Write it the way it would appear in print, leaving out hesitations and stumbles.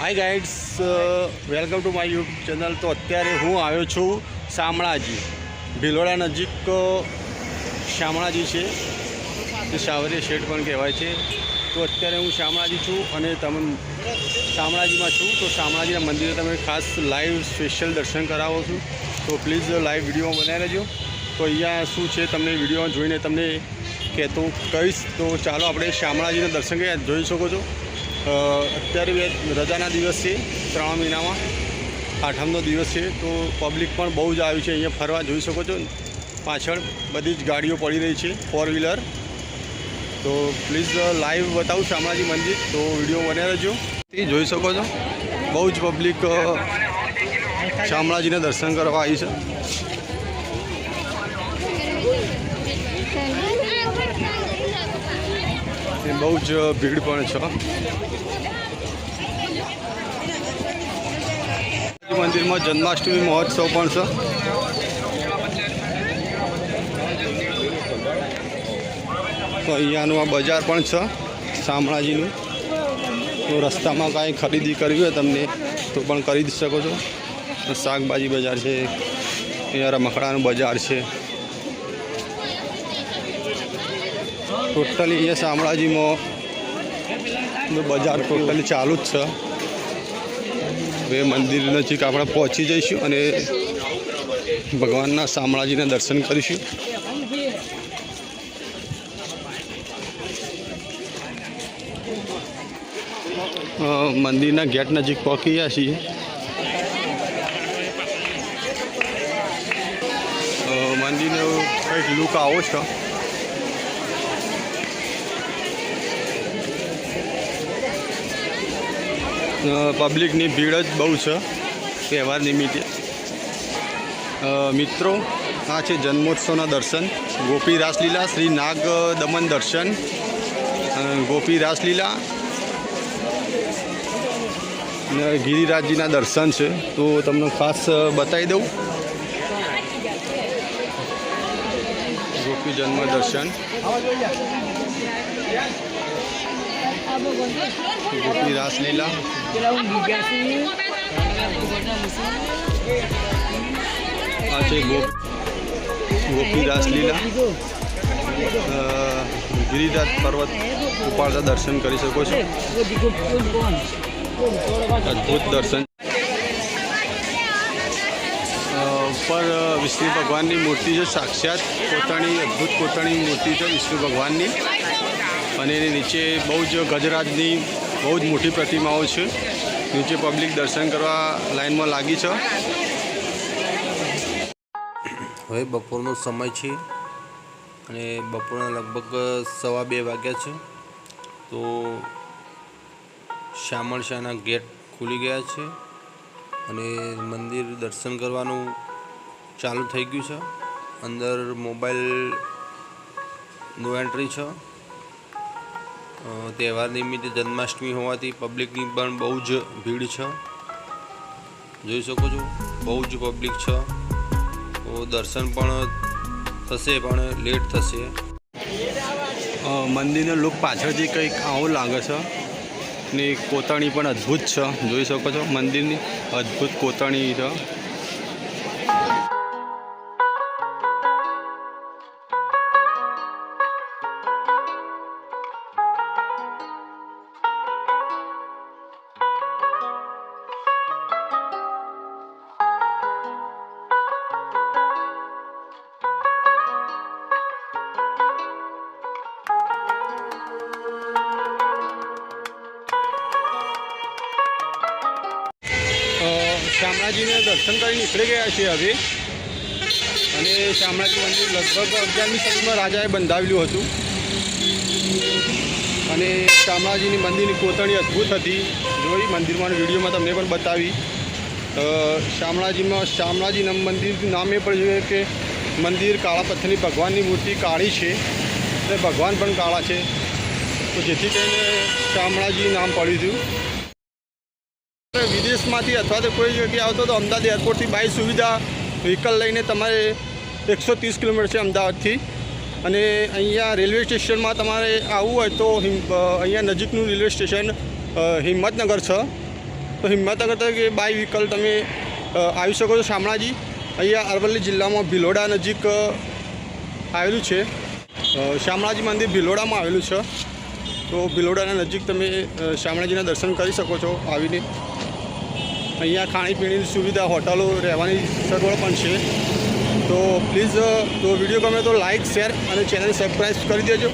Hi guides, welcome to my YouTube channel. तो अत्यारे हूँ आव्यो छूँ शामळाजी, ભિલોડા નજીક શામળાજી છે, જે સાવરિયા શેઠ પણ કહેવાય છે। તો અત્યારે હું શામળાજી છું અને તમે શામળાજીમાં છું। તો શામળાજીના મંદિરે તમે ખાસ લાઈવ સ્પેશિયલ દર્શન કરાવો છું, તો પ્લીઝ લાઈવ વિડીયો બનાવી લેજો। તો અહીંયા શું છે તમને વિડીયોમાં જોઈને તમને કહેતો કહીશ। તો ચાલો આપણે શામળાજીના દર્શન કરીએ। જોઈ શકો છો અત્યારે રજાના દિવસ છે, શ્રાવણ મહિનામાં આઠમનો દિવસ છે। તો પબ્લિક પણ બહુ જ આવ્યું છે અહીંયા ફરવા। જોઈ શકો છો પાછળ બધી જ ગાડીઓ પડી રહી છે, 4 વ્હીલર। તો પ્લીઝ લાઈવ બતાવું શામળાજી મંદિર, તો વિડીયો બનાવી રહેજો। જોઈ શકો છો બહુ જ પબ્લિક શામળાજીના દર્શન કરવા આવી છે। બહુ જ ભીડ પણ છે। મંદિરમાં જન્માષ્ટમી મહોત્સવ પણ છે। તો અહીંયાનું આ બજાર પણ છે શામળાજીનું। તો રસ્તામાં કાંઈ ખરીદી કરવી હોય તમને તો પણ ખરીદી શકો છો। શાકભાજી બજાર છે, અહીંયા રમકડાનું બજાર છે। ટોટલી અહીંયા શામળાજીમાં બજાર ટોટલી ચાલુ જ છે। હવે મંદિર નજીક આપણે પહોંચી જઈશું અને ભગવાનના શામળાજીના દર્શન કરીશું। મંદિરના ગેટ નજીક પહોંચી ગયા છીએ। મંદિરનો કંઈક લુક આવો છે। પબ્લિકની ભીડ જ બહુ છે તહેવાર નિમિત્તે। મિત્રો આ છે જન્મોત્સવના દર્શન, ગોપી રાસલીલા, શ્રી નાગ દમન દર્શન, ગોપી રાસલીલા, ગિરિરાજજીના દર્શન છે। તો તમને ખાસ બતાવી દઉં ગોપી જન્મ દર્શન, ગોપી રાસલીલા, આ છે ગોપી રાસલીલા। ગિરિરાજ પર્વત ઉપાડતા દર્શન કરી શકો છો, અદ્ભુત દર્શન। ઉપર વિષ્ણુ ભગવાનની મૂર્તિ છે, સાક્ષાત કોતરણી, અદ્ભુત કોતરણી મૂર્તિ છે વિષ્ણુ ભગવાનની। અને એની નીચે બહુ જ ગજરાજની બહુ જ મોટી પ્રતિમાઓ છે। નીચે પબ્લિક દર્શન કરવા લાઈનમાં લાગી છે। હવે બપોરનો સમય છે અને બપોરના લગભગ 1:15 વાગ્યા છે। તો શામળશાના ગેટ ખુલી ગયા છે અને મંદિર દર્શન કરવાનું ચાલુ થઈ ગયું છે। અંદર મોબાઈલનો એન્ટ્રી છે। તહેવાર નિમિત્તે જન્માષ્ટમી હોવાથી પબ્લિકની પણ બહુ જ ભીડ છે। જોઈ શકો છો બહુ જ પબ્લિક છે। તો દર્શન પણ થશે પણ લેટ થશે। મંદિરનો લુક પાછળથી કંઈક આવું લાગે છે ને કોતરણી પણ અદ્ભુત છે। જોઈ શકો છો મંદિરની અદ્ભુત કોતરણી છે। શામળાજીને દર્શન કરી નીકળી ગયા છીએ હવે। અને શામળાજી મંદિર લગભગ 11મી સદીમાં રાજાએ બંધાવેલું હતું અને શામળાજીની મંદિરની કોતરણી અદ્ભુત હતી। જોઈ મંદિરમાં વિડીયોમાં તમને પણ બતાવી। શામળાજી મંદિરનું નામ એ પણ જોઈએ કે મંદિર કાળા પથ્થરની ભગવાનની મૂર્તિ કાળી છે અને ભગવાન પણ કાળા છે, તો જેથી કરીને શામળાજી નામ પડ્યું હતું। વિદેશમાંથી અથવા તો કોઈ જગ્યાએ આવતો તો અમદાવાદ એરપોર્ટથી બાય સુવિધા વ્હીકલ લઈને તમારે 130 કિલોમીટર છે અમદાવાદથી। અને અહીંયા રેલવે સ્ટેશનમાં તમારે આવવું હોય તો અહીંયા નજીકનું રેલવે સ્ટેશન હિંમતનગર છે। તો હિંમત કરતા કે બાય વ્હીકલ તમે આવી શકો છો શામળાજી. અહીંયા અરવલ્લી જિલ્લામાં ભિલોડા નજીક આવેલું છે. શામળાજી મંદિર ભિલોડામાં આવેલું છે. તો ભિલોડાના નજીક તમે શામળાજીના દર્શન કરી શકો છો આવીને. અહીંયા ખાણીપીણીની સુવિધા, હોટલો, રહેવાની સગવડ પણ છે. તો પ્લીઝ તો વિડીયો ગમે તો લાઇક, શેર અને ચેનલ સબસ્ક્રાઈબ કરી દેજો.